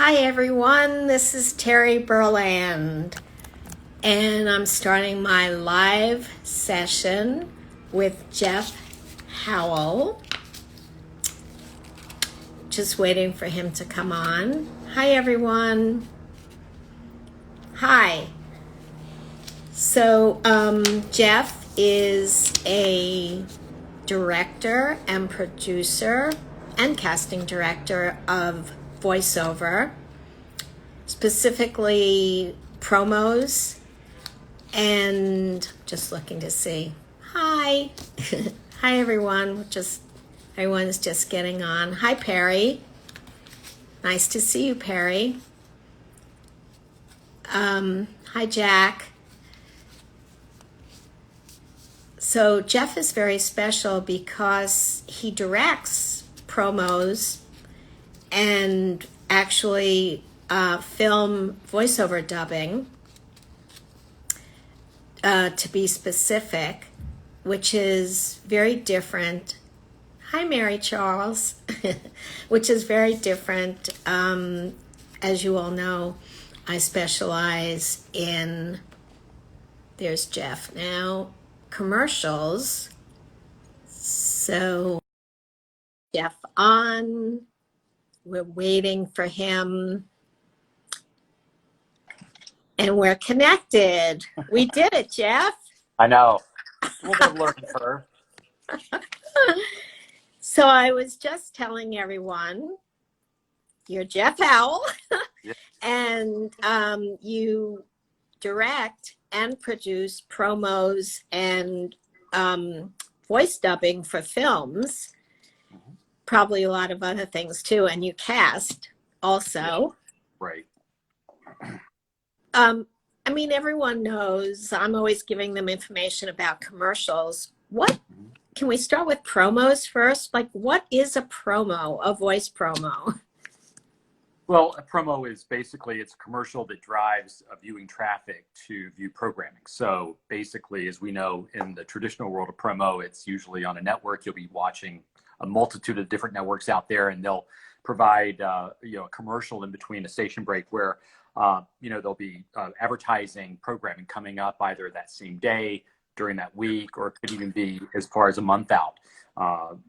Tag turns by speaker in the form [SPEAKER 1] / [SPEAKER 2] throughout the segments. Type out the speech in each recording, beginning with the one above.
[SPEAKER 1] Hi everyone, this is Terry Berland, and I'm starting my live session with Jeff Howell. Just waiting for him to come on. Hi everyone. Hi. So Jeff is a director and producer and casting director of voiceover, specifically promos, and just looking to see. Hi. Hi everyone. Everyone's just getting on. Hi Perry. Nice to see you, Perry. Hi Jack. So Jeff is very special because he directs promos and actually film voiceover dubbing, to be specific, which is very different. Hi, Mary Charles, which is very different. As you all know, I specialize in, there's Jeff now, commercials. So Jeff on, we're waiting for him. And we're connected. We did it, Jeff.
[SPEAKER 2] I know. A little bit of learning curve.
[SPEAKER 1] So I was just telling everyone, you're Jeff Howell,
[SPEAKER 2] Yeah.
[SPEAKER 1] and you direct and produce promos and voice dubbing for films, probably a lot of other things too, and you cast also.
[SPEAKER 2] Right.
[SPEAKER 1] I mean, everyone knows I'm always giving them information about commercials. Can we start with promos first? Like, what is a promo, a voice promo?
[SPEAKER 2] Well, a promo is basically, it's a commercial that drives viewing traffic to view programming. So basically, as we know, in the traditional world of promo, it's usually on a network. You'll be watching a multitude of different networks out there, and they'll provide a commercial in between a station break where there'll be advertising programming coming up either that same day, during that week, or it could even be as far as a month out.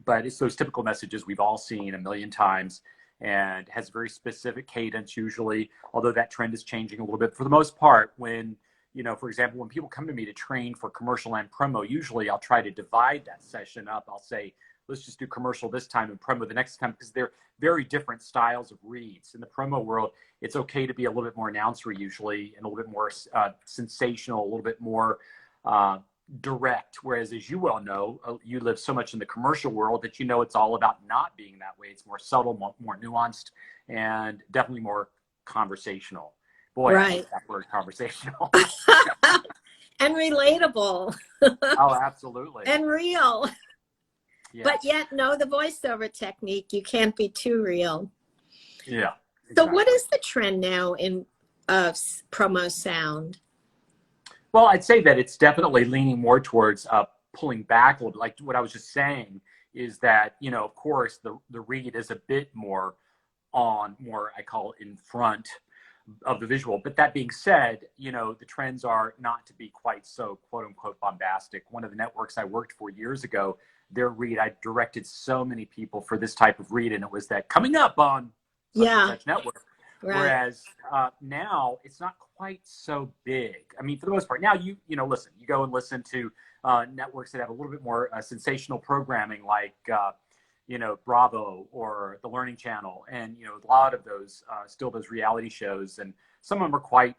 [SPEAKER 2] But it's those typical messages we've all seen a million times, and has very specific cadence usually, although that trend is changing a little bit. For the most part, when, for example, when people come to me to train for commercial and promo, usually I'll try to divide that session up. I'll say, let's just do commercial this time and promo the next time, because they're very different styles of reads. In the promo world, it's okay to be a little bit more announcery usually, and a little bit more sensational, a little bit more direct. Whereas, as you well know, you live so much in the commercial world that it's all about not being that way. It's more subtle, more nuanced, and definitely more conversational. Boy,
[SPEAKER 1] Right.
[SPEAKER 2] I hate that word, conversational.
[SPEAKER 1] And relatable.
[SPEAKER 2] Oh, absolutely.
[SPEAKER 1] And real.
[SPEAKER 2] Yes.
[SPEAKER 1] But yet, no, the voiceover technique, you can't be too real.
[SPEAKER 2] Yeah. Exactly.
[SPEAKER 1] So what is the trend now in promo sound?
[SPEAKER 2] Well, I'd say that it's definitely leaning more towards pulling back a little bit. Like what I was just saying is that, of course, the read is a bit more I call it in front of the visual. But that being said, the trends are not to be quite so quote unquote bombastic. One of the networks I worked for years ago, their read, I directed so many people for this type of read, and it was that coming up on such and such network. Right. Whereas now it's not quite so big. I mean, for the most part, now you go and listen to networks that have a little bit more sensational programming, like Bravo or the Learning Channel, and a lot of those still those reality shows, and some of them are quite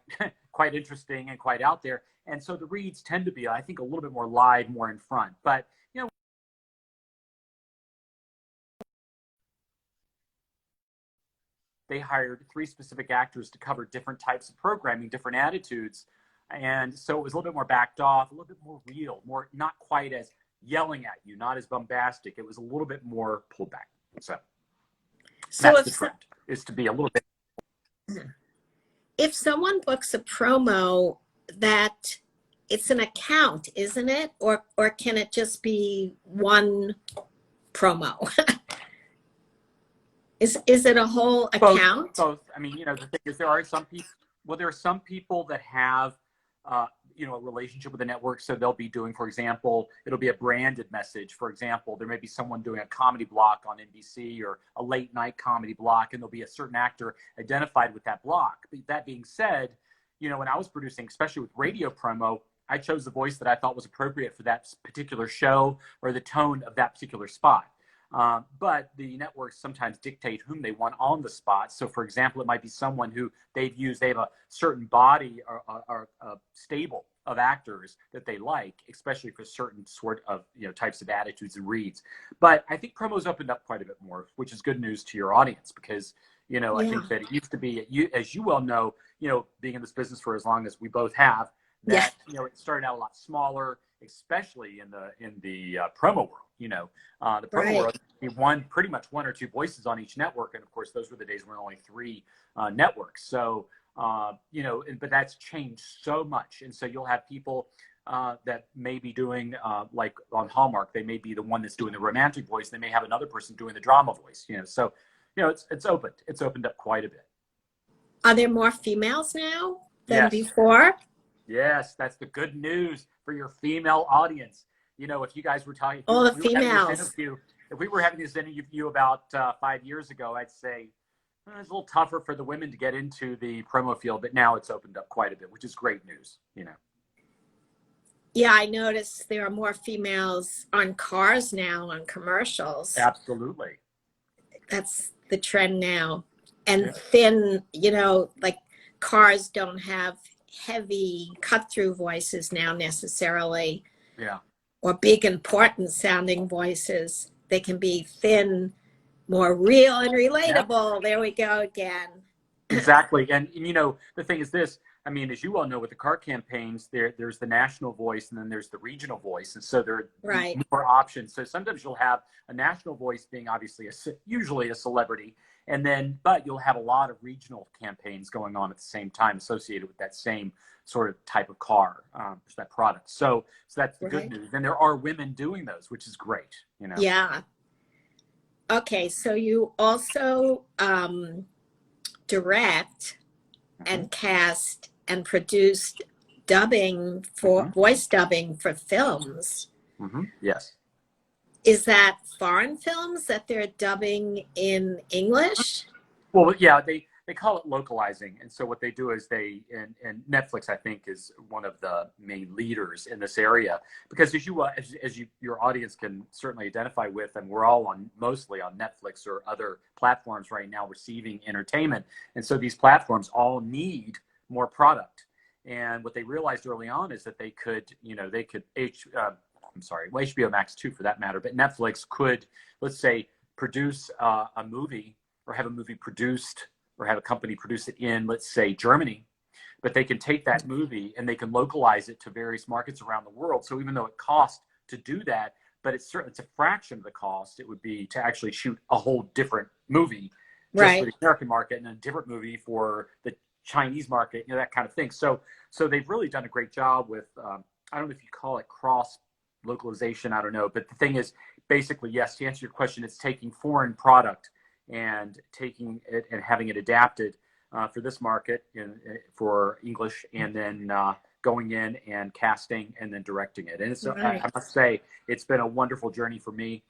[SPEAKER 2] quite interesting and quite out there. And so the reads tend to be, I think, a little bit more live, more in front. But they hired 3 specific actors to cover different types of programming, different attitudes. And so it was a little bit more backed off, a little bit more real, more not quite as yelling at you, not as bombastic. It was a little bit more pulled back. So that's the trend, is to be a little bit.
[SPEAKER 1] If someone books a promo, that it's an account, isn't it? Or can it just be one promo? Is it a whole account?
[SPEAKER 2] Both. I mean, the thing is, there are some people. Well, there are some people that have, a relationship with the network. So they'll be doing, for example, it'll be a branded message. For example, there may be someone doing a comedy block on NBC or a late night comedy block, and there'll be a certain actor identified with that block. But that being said, when I was producing, especially with radio promo, I chose the voice that I thought was appropriate for that particular show or the tone of that particular spot. But the networks sometimes dictate whom they want on the spot. So, for example, it might be someone who they have a certain body or a stable of actors that they like, especially for certain sort of types of attitudes and reads. But I think promos opened up quite a bit more, which is good news to your audience because I think that it used to be, as you well know, being in this business for as long as we both have, that it started out a lot smaller, especially in the promo world. The promo world, you pretty much one or two voices on each network, and of course those were the days when only three networks. So but that's changed so much, and so you'll have people that may be doing like on Hallmark, they may be the one that's doing the romantic voice. They may have another person doing the drama voice. So it's opened up quite a bit.
[SPEAKER 1] Are there more females now than before?
[SPEAKER 2] Yes, that's the good news for your female audience. If you guys were talking,
[SPEAKER 1] All the females.
[SPEAKER 2] If we were having this interview about 5 years ago, I'd say it's a little tougher for the women to get into the promo field, but now it's opened up quite a bit, which is great news.
[SPEAKER 1] Yeah, I noticed there are more females on cars now, on commercials.
[SPEAKER 2] Absolutely.
[SPEAKER 1] That's the trend now. And thin, like cars don't have heavy cut-through voices now necessarily.
[SPEAKER 2] Yeah.
[SPEAKER 1] Or big, important sounding voices. They can be thin, more real and relatable. There we go again.
[SPEAKER 2] Exactly. And the thing is this, I mean, as you well know, with the car campaigns, there's the national voice and then there's the regional voice. And so there are more options. So sometimes you'll have a national voice being obviously usually a celebrity, but you'll have a lot of regional campaigns going on at the same time associated with that same sort of type of car, that product. So that's the good news. And there are women doing those, which is great.
[SPEAKER 1] Yeah. Okay. So you also direct and cast and produced dubbing for voice dubbing for films.
[SPEAKER 2] Yes.
[SPEAKER 1] Is that foreign films that they're dubbing in English?
[SPEAKER 2] Well, yeah, they call it localizing. And so what they do is and Netflix, I think, is one of the main leaders in this area, because as your audience can certainly identify with, and we're all mostly on Netflix or other platforms right now receiving entertainment. And so these platforms all need more product. And what they realized early on is that HBO Max too, for that matter, but Netflix could, let's say, produce a movie or have a movie produced or have a company produce it in, let's say, Germany, but they can take that movie and they can localize it to various markets around the world. So even though it costs to do that, but it's a fraction of the cost it would be to actually shoot a whole different movie just for the American market and a different movie for the Chinese market, that kind of thing. So they've really done a great job with, I don't know if you call it cross localization, I don't know. But the thing is, basically, yes, to answer your question, it's taking foreign product and taking it and having it adapted for this market for English, and then going in and casting and then directing it. And so I must say, it's been a wonderful journey for me,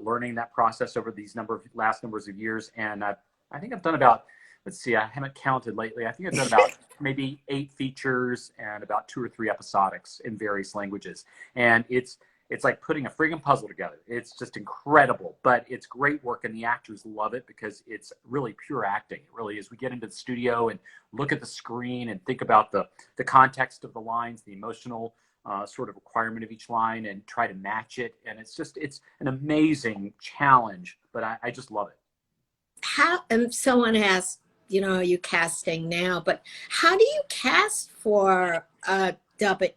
[SPEAKER 2] learning that process over these last numbers of years. And I think I've done about, let's see, I haven't counted lately. I think I've done about maybe 8 features and about 2 or 3 episodics in various languages. And it's like putting a friggin' puzzle together. It's just incredible, but it's great work, and the actors love it because it's really pure acting. It really is. We get into the studio and look at the screen and think about the context of the lines, the emotional sort of requirement of each line, and try to match it. And it's an amazing challenge, but I just love it.
[SPEAKER 1] And someone asked, you casting now, but how do you cast for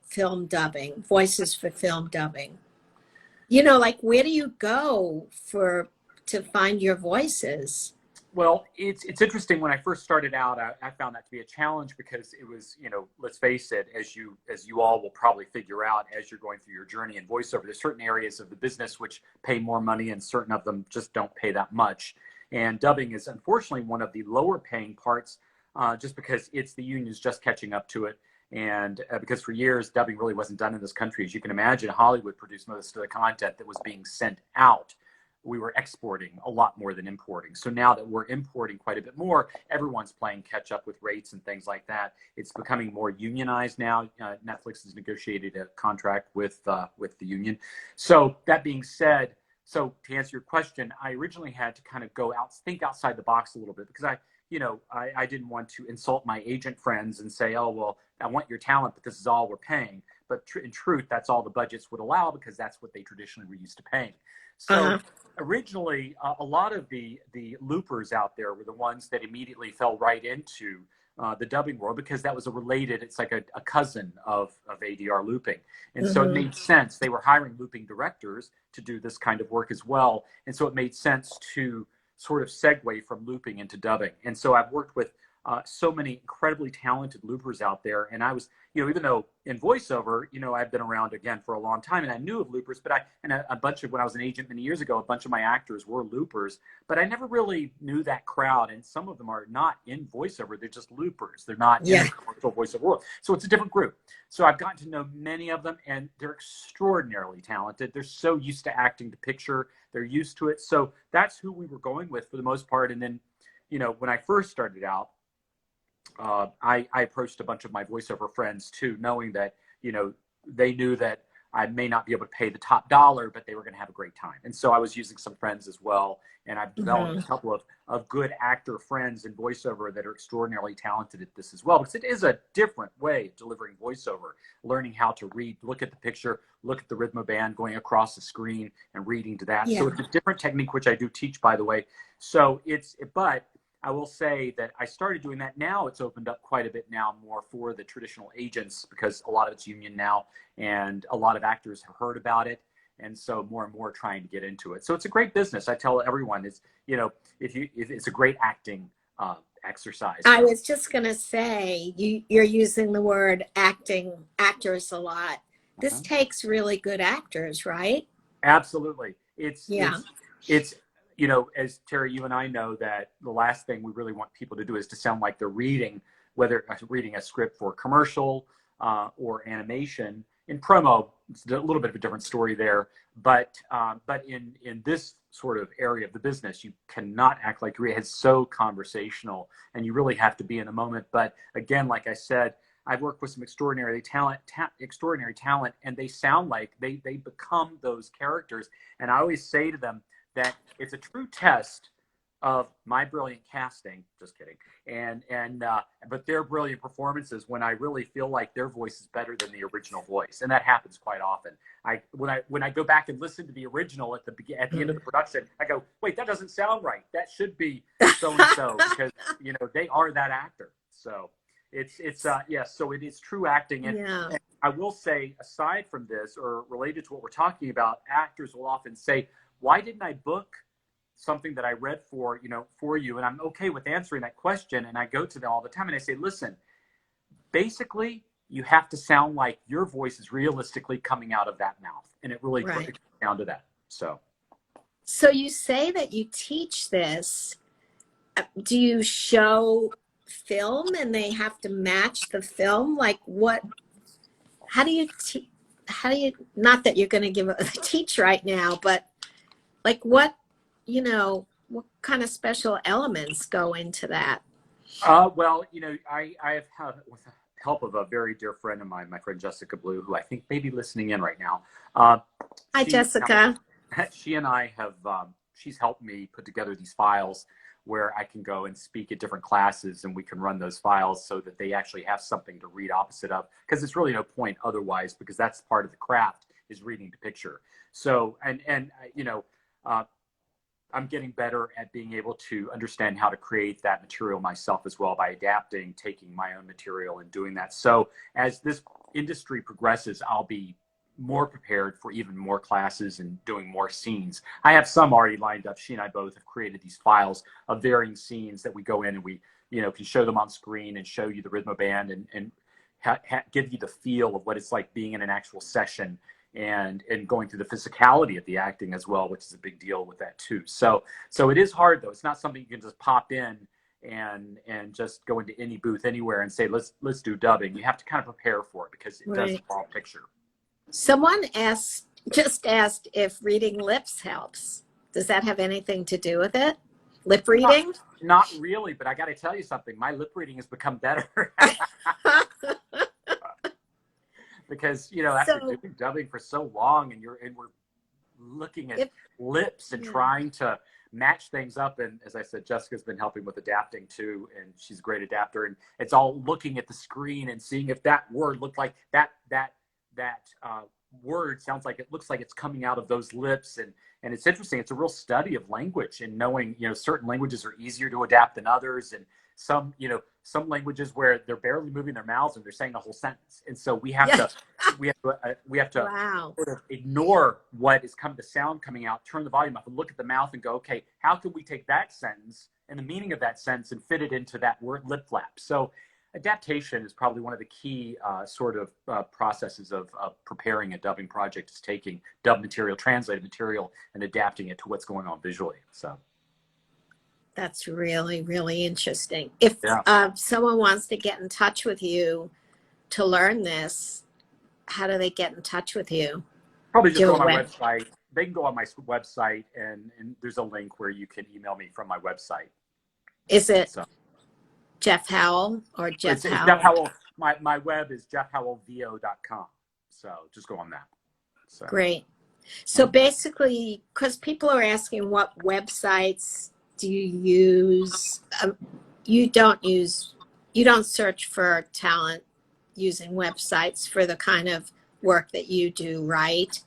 [SPEAKER 1] film dubbing, voices for film dubbing? Like where do you go to find your voices?
[SPEAKER 2] Well, it's interesting. When I first started out, I found that to be a challenge because it was, let's face it, as you all will probably figure out as you're going through your journey in voiceover, there's certain areas of the business which pay more money and certain of them just don't pay that much. And dubbing is unfortunately one of the lower paying parts, just because it's the unions just catching up to it. And because for years, dubbing really wasn't done in this country. As you can imagine, Hollywood produced most of the content that was being sent out. We were exporting a lot more than importing. So now that we're importing quite a bit more, everyone's playing catch up with rates and things like that. It's becoming more unionized now. Netflix has negotiated a contract with the union. So that being said, so to answer your question, I originally had to kind of think outside the box a little bit, because I didn't want to insult my agent friends and say, oh, well, I want your talent, but this is all we're paying. But in truth, that's all the budgets would allow, because that's what they traditionally were used to paying. So originally, a lot of the loopers out there were the ones that immediately fell right into the dubbing world, because that was it's like a cousin of ADR looping. And so it made sense. They were hiring looping directors to do this kind of work as well. And so it made sense to sort of segue from looping into dubbing. And so I've worked with so many incredibly talented loopers out there. And I was, even though in voiceover, I've been around again for a long time, and I knew of loopers, but a bunch of, when I was an agent many years ago, a bunch of my actors were loopers, but I never really knew that crowd. And some of them are not in voiceover. They're just loopers. They're not in the commercial voiceover world. So it's a different group. So I've gotten to know many of them, and they're extraordinarily talented. They're so used to acting to picture. They're used to it. So that's who we were going with for the most part. And then, when I first started out, I approached a bunch of my voiceover friends too, knowing that, they knew that I may not be able to pay the top dollar, but they were going to have a great time. And so I was using some friends as well. And I've developed a couple of good actor friends in voiceover that are extraordinarily talented at this as well, because it is a different way of delivering voiceover, learning how to read, look at the picture, look at the rhythmoband going across the screen and reading to that. So it's a different technique, which I do teach, by the way. So but I will say that I started doing that. Now it's opened up quite a bit now more for the traditional agents, because a lot of it's union now, and a lot of actors have heard about it. And so more and more trying to get into it. So it's a great business. I tell everyone, if it's a great acting exercise.
[SPEAKER 1] I was just going to say, you're using the word actors a lot. This takes really good actors, right?
[SPEAKER 2] Absolutely. It's as Terry, you and I know, that the last thing we really want people to do is to sound like they're reading, whether reading a script for commercial or animation. In promo, it's a little bit of a different story there. But in this sort of area of the business, you cannot act like you're reading. It's so conversational, and you really have to be in the moment. But again, like I said, I've worked with some extraordinary talent, and they sound like they become those characters. And I always say to them that it's a true test of my brilliant casting, just kidding, but their brilliant performances, when I really feel like their voice is better than the original voice. And that happens quite often. When I go back and listen to the original at the end of the production, I go, wait, that doesn't sound right. That should be so-and-so, because they are that actor. So so it is true acting. And I will say, aside from this, or related to what we're talking about, actors will often say, why didn't I book something that I read for you? And I'm okay with answering that question. And I go to them all the time and I say, listen, basically, you have to sound like your voice is realistically coming out of that mouth. And it really comes down to that. So
[SPEAKER 1] you say that you teach this. Do you show film and they have to match the film? Like how do you, not that you're going to give a teach right now, but like what kind of special elements go into that?
[SPEAKER 2] Well, I have had, with the help of a very dear friend of mine, my friend Jessica Blue, who I think may be listening in right now.
[SPEAKER 1] Hi, Jessica.
[SPEAKER 2] She and I have, she's helped me put together these files where I can go and speak at different classes, and we can run those files so that they actually have something to read opposite of, because there's really no point otherwise, because that's part of the craft, is reading to picture. So, I'm getting better at being able to understand how to create that material myself as well, by adapting, taking my own material and doing that. So as this industry progresses, I'll be more prepared for even more classes and doing more scenes. I have some already lined up. She and I both have created these files of varying scenes that we go in and we, can show them on screen and show you the rhythmoband and give you the feel of what it's like being in an actual session. and going through the physicality of the acting as well, which is a big deal with that too. So it is hard though. It's not something you can just pop in and just go into any booth anywhere and say, let's do dubbing. You have to kind of prepare for it because it does involve picture.
[SPEAKER 1] Someone just asked if reading lips helps. Does that have anything to do with it? Lip reading?
[SPEAKER 2] Not really, but I got to tell you something. My lip reading has become better. Because, after doing dubbing for so long and we're looking at lips and trying to match things up. And as I said, Jessica's been helping with adapting too, and she's a great adapter. And it's all looking at the screen and seeing if that word looked like that word sounds like it looks like it's coming out of those lips. And it's interesting. It's a real study of language and knowing, certain languages are easier to adapt than others. And some languages where they're barely moving their mouths and they're saying a whole sentence. And so we have to
[SPEAKER 1] wow.
[SPEAKER 2] sort of ignore what is the sound coming out, turn the volume up and look at the mouth and go, okay, how can we take that sentence and the meaning of that sentence and fit it into that word lip flap? So adaptation is probably one of the key processes of preparing a dubbing project, is taking dub material, translated material, and adapting it to what's going on visually. So
[SPEAKER 1] that's really, really interesting. If someone wants to get in touch with you to learn this, how do they get in touch with you?
[SPEAKER 2] Probably just go on my website. They can go on my website, and there's a link where you can email me from my website.
[SPEAKER 1] Is it Jeff Howell or Jeff Howell?
[SPEAKER 2] Jeff Howell. My web is jeffhowellvo.com. So just go on that. So.
[SPEAKER 1] Great. So basically, because people are asking what websites do you use? You don't search for talent using websites for the kind of work that you do, right?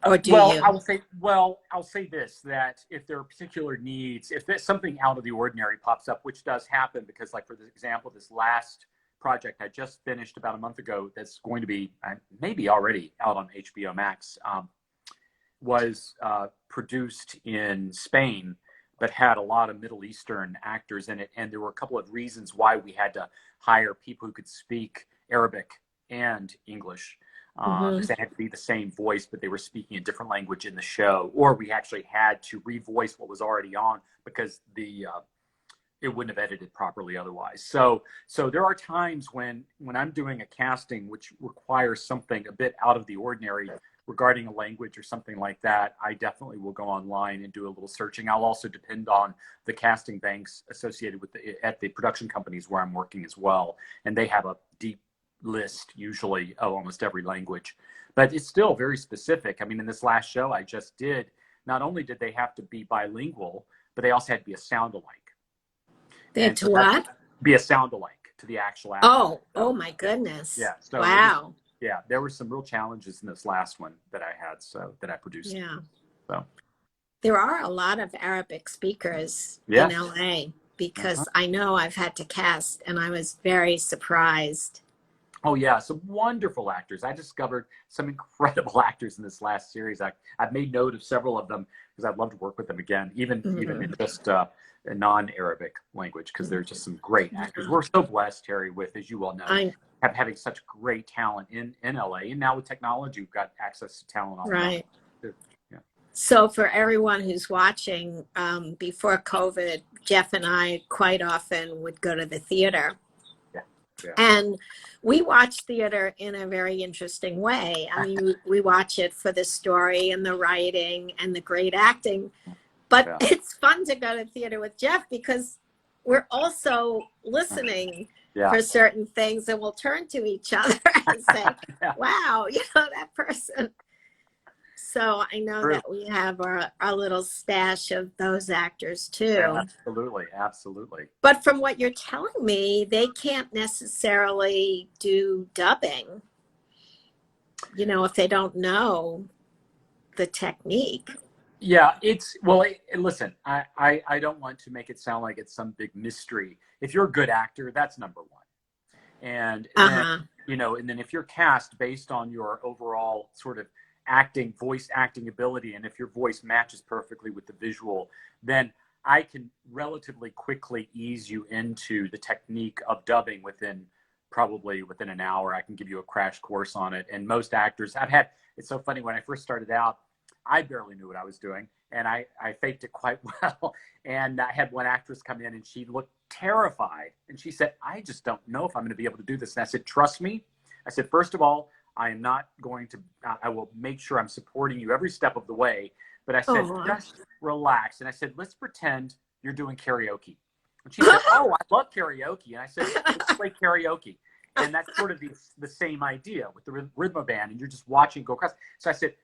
[SPEAKER 1] Or do you?
[SPEAKER 2] I'll say this, that if there are particular needs, if there's something out of the ordinary pops up, which does happen, because like for example, this last project I just finished about a month ago that's going to be maybe already out on HBO Max, was produced in Spain, but had a lot of Middle Eastern actors in it. And there were a couple of reasons why we had to hire people who could speak Arabic and English. Because they had to be the same voice, but they were speaking a different language in the show, or we actually had to revoice what was already on because it wouldn't have edited properly otherwise. So there are times when I'm doing a casting which requires something a bit out of the ordinary regarding a language or something like that, I definitely will go online and do a little searching. I'll also depend on the casting banks associated with at the production companies where I'm working as well, and they have a deep list usually of almost every language, but it's still very specific. I mean, in this last show I just did, not only did they have to be bilingual, but they also had to be a sound-alike.
[SPEAKER 1] They had to what?
[SPEAKER 2] Be a sound-alike to the actual actor.
[SPEAKER 1] Oh my goodness.
[SPEAKER 2] Yeah. So
[SPEAKER 1] wow.
[SPEAKER 2] There were some real challenges in this last one that I had, that I produced.
[SPEAKER 1] Yeah.
[SPEAKER 2] So
[SPEAKER 1] there are a lot of Arabic speakers in LA, because I know I've had to cast and I was very surprised.
[SPEAKER 2] Oh yeah, some wonderful actors. I discovered some incredible actors in this last series. I've made note of several of them because I'd love to work with them again, even in just a non-Arabic language, because there's just some great actors. We're so blessed, Terry, with, as you well know, having such great talent in LA, and now with technology, we've got access to talent all around. Yeah.
[SPEAKER 1] So for everyone who's watching, before COVID, Jeff and I quite often would go to the theater. Yeah. And we watch theater in a very interesting way. I mean, we watch it for the story and the writing and the great acting, but it's fun to go to theater with Jeff because we're also listening for certain things, and we'll turn to each other and say, wow, that person. So I know that we have our little stash of those actors too.
[SPEAKER 2] Yeah, absolutely.
[SPEAKER 1] But from what you're telling me, they can't necessarily do dubbing, if they don't know the technique.
[SPEAKER 2] Yeah, listen, I don't want to make it sound like it's some big mystery. If you're a good actor, that's number one. And then, and then if you're cast based on your overall sort of voice acting ability, and if your voice matches perfectly with the visual, then I can relatively quickly ease you into the technique of dubbing within probably within an hour. I can give you a crash course on it. And most actors, it's so funny, when I first started out, I barely knew what I was doing, and I faked it quite well. And I had one actress come in, and she looked terrified. And she said, I just don't know if I'm going to be able to do this. And I said, trust me. I said, first of all, I am not going to, I will make sure I'm supporting you every step of the way. But I said, just relax. And I said, let's pretend you're doing karaoke. And she said, oh, I love karaoke. And I said, let's play karaoke. And that's sort of the same idea with the rhythm band, and you're just watching go across. So I said,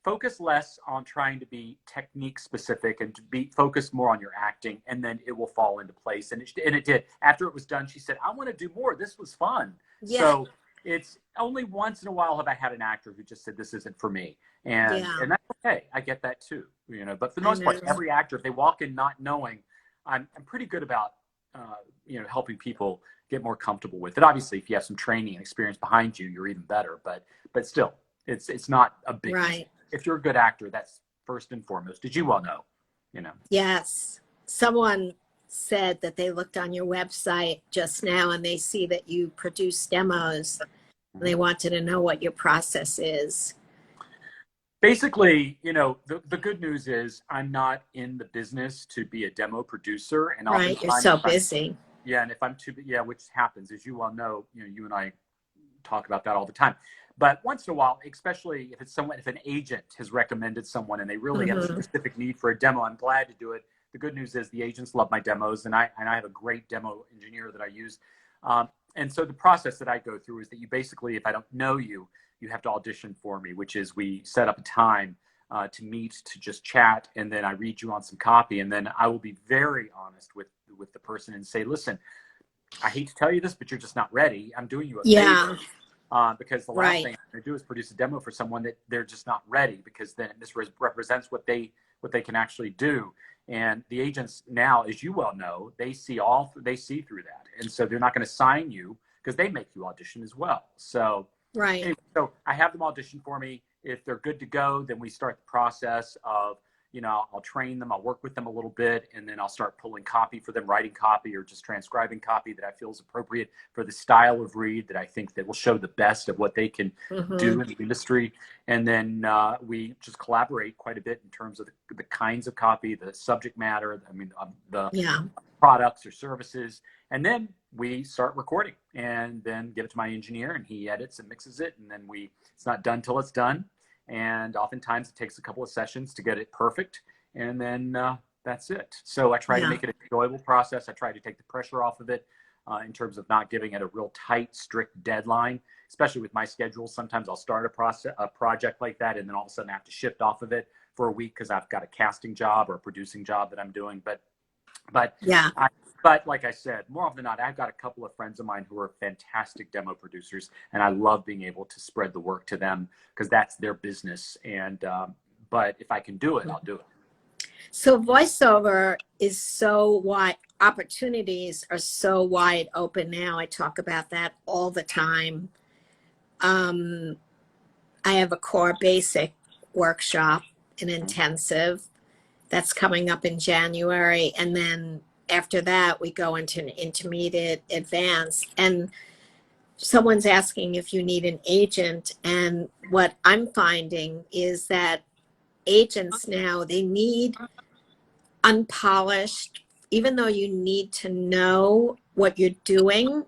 [SPEAKER 2] focus less on trying to be technique specific and to be focused more on your acting, and then it will fall into place. And it did. After it was done, she said, I want to do more. This was fun. Yeah. So it's only once in a while have I had an actor who just said, this isn't for me. And that's okay. I get that too, but for the most part, every actor, if they walk in not knowing, I'm pretty good about, helping people get more comfortable with it. Obviously, if you have some training and experience behind you, you're even better, but still, it's not a big deal. If you're a good actor, that's first and foremost, as you well know, Yes.
[SPEAKER 1] Someone said that they looked on your website just now and they see that you produce demos. And they wanted to know what your process is.
[SPEAKER 2] Basically, the good news is I'm not in the business to be a demo producer. And
[SPEAKER 1] you're so busy.
[SPEAKER 2] And if I'm which happens, as you well know, you and I talk about that all the time. But once in a while, especially if an agent has recommended someone and they really have a specific need for a demo, I'm glad to do it. The good news is the agents love my demos, and I have a great demo engineer that I use. And so the process that I go through is that you basically, if I don't know you, you have to audition for me, which is we set up a time to meet, to just chat, and then I read you on some copy, and then I will be very honest with the person and say, listen, I hate to tell you this, but you're just not ready. I'm doing you a favor. Because the last thing I'm going to do is produce a demo for someone that they're just not ready, because then this represents what they can actually do. And the agents now, as you well know, they see through that. And so they're not going to sign you because they make you audition as well. So, anyway, so I have them audition for me. If they're good to go, then we start the process of, I'll train them, I'll work with them a little bit, and then I'll start pulling copy for them, writing copy or just transcribing copy that I feel is appropriate for the style of read that I think that will show the best of what they can do in the industry. And then we just collaborate quite a bit in terms of the kinds of copy, the subject matter, the products or services. And then we start recording and then give it to my engineer, and he edits and mixes it. And then it's not done till it's done. And oftentimes it takes a couple of sessions to get it perfect. And then that's it. So I try to make it an enjoyable process. I try to take the pressure off of it in terms of not giving it a real tight, strict deadline, especially with my schedule. Sometimes I'll start a project like that, and then all of a sudden I have to shift off of it for a week because I've got a casting job or a producing job that I'm doing. But like I said, more often than not, I've got a couple of friends of mine who are fantastic demo producers, and I love being able to spread the work to them because that's their business. And but if I can do it, I'll do it.
[SPEAKER 1] So voiceover is so wide. Opportunities are so wide open now. I talk about that all the time. I have a core basic workshop, an intensive that's coming up in January, and then after that, we go into an intermediate, advanced, and someone's asking if you need an agent. And what I'm finding is that agents now, they need unpolished, even though you need to know what you're doing,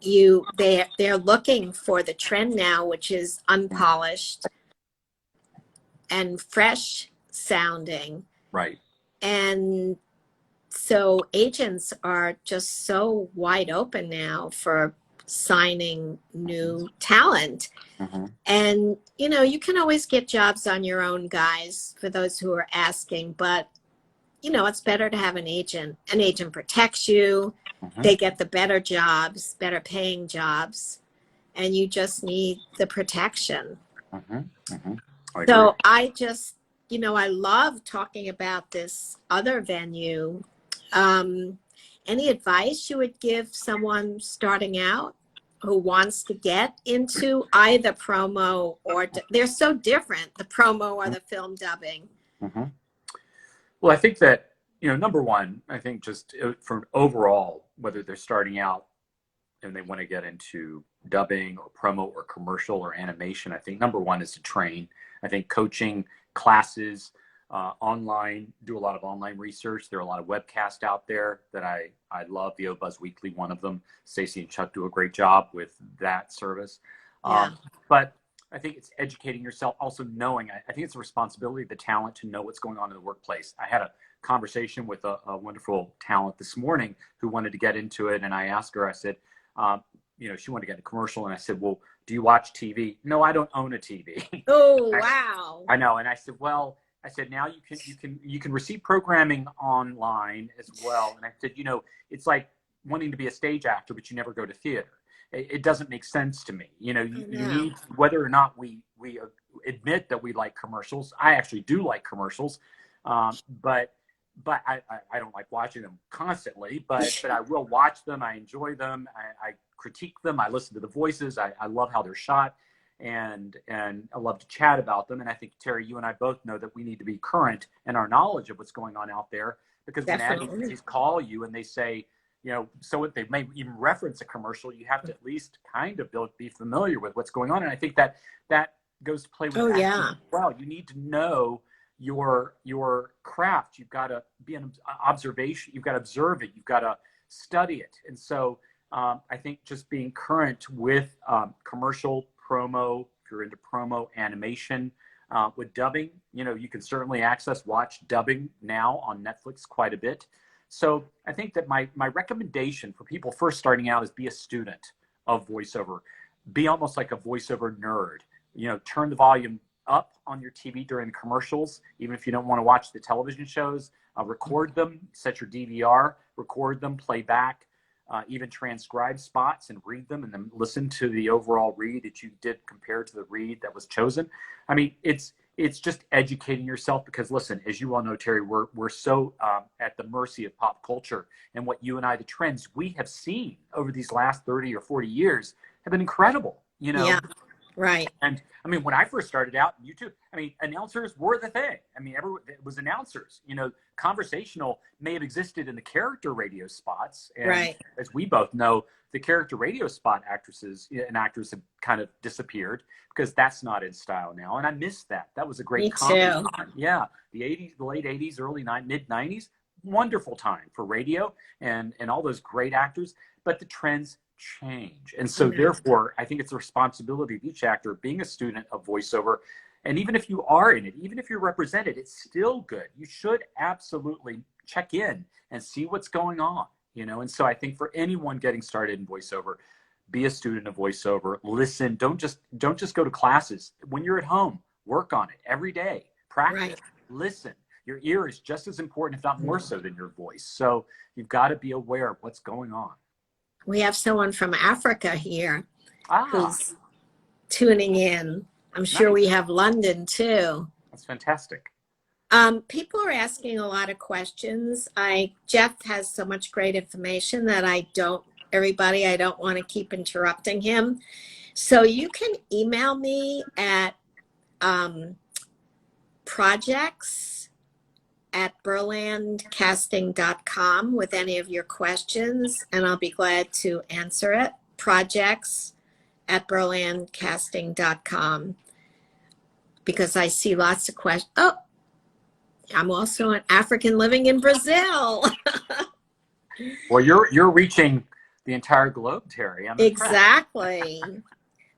[SPEAKER 1] they're looking for the trend now, which is unpolished and fresh sounding.
[SPEAKER 2] Right.
[SPEAKER 1] And so agents are just so wide open now for signing new talent. And, you can always get jobs on your own, guys, for those who are asking. But, it's better to have an agent. An agent protects you. They get the better jobs, better paying jobs. And you just need the protection. So I just, I love talking about this other venue. Any advice you would give someone starting out who wants to get into either promo or they're so different, the promo or the film dubbing?
[SPEAKER 2] Well, I think that, number one, I think just for overall, whether they're starting out and they want to get into dubbing or promo or commercial or animation, I think number one is to train. I think coaching classes, online, do a lot of online research. There are a lot of webcasts out there that I love. The Buzz Weekly, one of them. Stacey and Chuck do a great job with that service.
[SPEAKER 1] Yeah.
[SPEAKER 2] But I think it's educating yourself, also knowing, I think it's a responsibility of the talent to know what's going on in the workplace. I had a conversation with a wonderful talent this morning who wanted to get into it. And I asked her, I said, she wanted to get into commercial. And I said, well, do you watch TV? No, I don't own a TV.
[SPEAKER 1] Oh, wow.
[SPEAKER 2] I know. And I said, well, now you can receive programming online as well. And I said, it's like wanting to be a stage actor, but you never go to theater. It doesn't make sense to me. You need, whether or not we admit that we like commercials. I actually do like commercials, but I don't like watching them constantly. But I will watch them. I enjoy them. I critique them. I listen to the voices. I love how they're shot, and I love to chat about them. And I think, Terry, you and I both know that we need to be current in our knowledge of what's going on out there, because when ad agencies call you and they say, so if they may even reference a commercial, you have to at least kind of be familiar with what's going on. And I think that goes to play with acting as well. You need to know your craft. You've got to be an observation. You've got to observe it. You've got to study it. And so I think just being current with commercial, promo, if you're into promo, animation, with dubbing, you can certainly watch dubbing now on Netflix quite a bit. So I think that my recommendation for people first starting out is be a student of voiceover. Be almost like a voiceover nerd. Turn the volume up on your TV during the commercials, even if you don't want to watch the television shows. Record them, set your DVR, record them, play back, even transcribe spots and read them, and then listen to the overall read that you did compared to the read that was chosen. I mean, it's just educating yourself, because listen, as you all know, Terry, we're so at the mercy of pop culture, and what you and I, the trends we have seen over these last 30 or 40 years have been incredible, Yeah,
[SPEAKER 1] right.
[SPEAKER 2] And I mean, when I first started out, you too, I mean, announcers were the thing. I mean, it was announcers. Conversational may have existed in the character radio spots. And as we both know, the character radio spot actresses and actors have kind of disappeared, because that's not in style now. And I miss that. That was a great time. Yeah. The 80s, the late 80s, mid 90s, wonderful time for radio and all those great actors. But the trends change. And so therefore, I think it's a responsibility of each actor being a student of voiceover. And even if you are in it, even if you're represented, it's still good. You should absolutely check in and see what's going on, And so I think for anyone getting started in voiceover, be a student of voiceover. Listen, don't just go to classes. When you're at home, work on it every day. Practice. Listen. Your ear is just as important, if not more so, than your voice. So you've got to be aware of what's going on.
[SPEAKER 1] We have someone from Africa here who's tuning in. I'm sure we have London too.
[SPEAKER 2] That's fantastic.
[SPEAKER 1] People are asking a lot of questions. Jeff has so much great information that I don't want to keep interrupting him. So you can email me at projects@berlandcasting.com with any of your questions, and I'll be glad to answer it. Projects@berlandcasting.com, because I see lots of questions. Oh, I'm also an African living in Brazil.
[SPEAKER 2] Well, you're reaching the entire globe, Terry. I'm
[SPEAKER 1] exactly.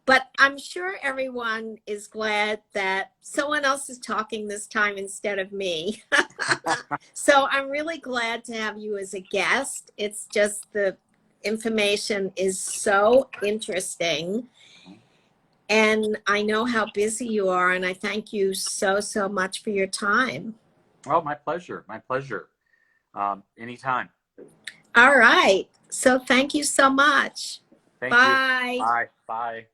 [SPEAKER 1] But I'm sure everyone is glad that someone else is talking this time instead of me. So I'm really glad to have you as a guest. It's just the information is so interesting. And I know how busy you are, and I thank you so, so much for your time.
[SPEAKER 2] Well, my pleasure. My pleasure. Anytime.
[SPEAKER 1] All right. So thank you so much.
[SPEAKER 2] Thank you. Bye. Bye.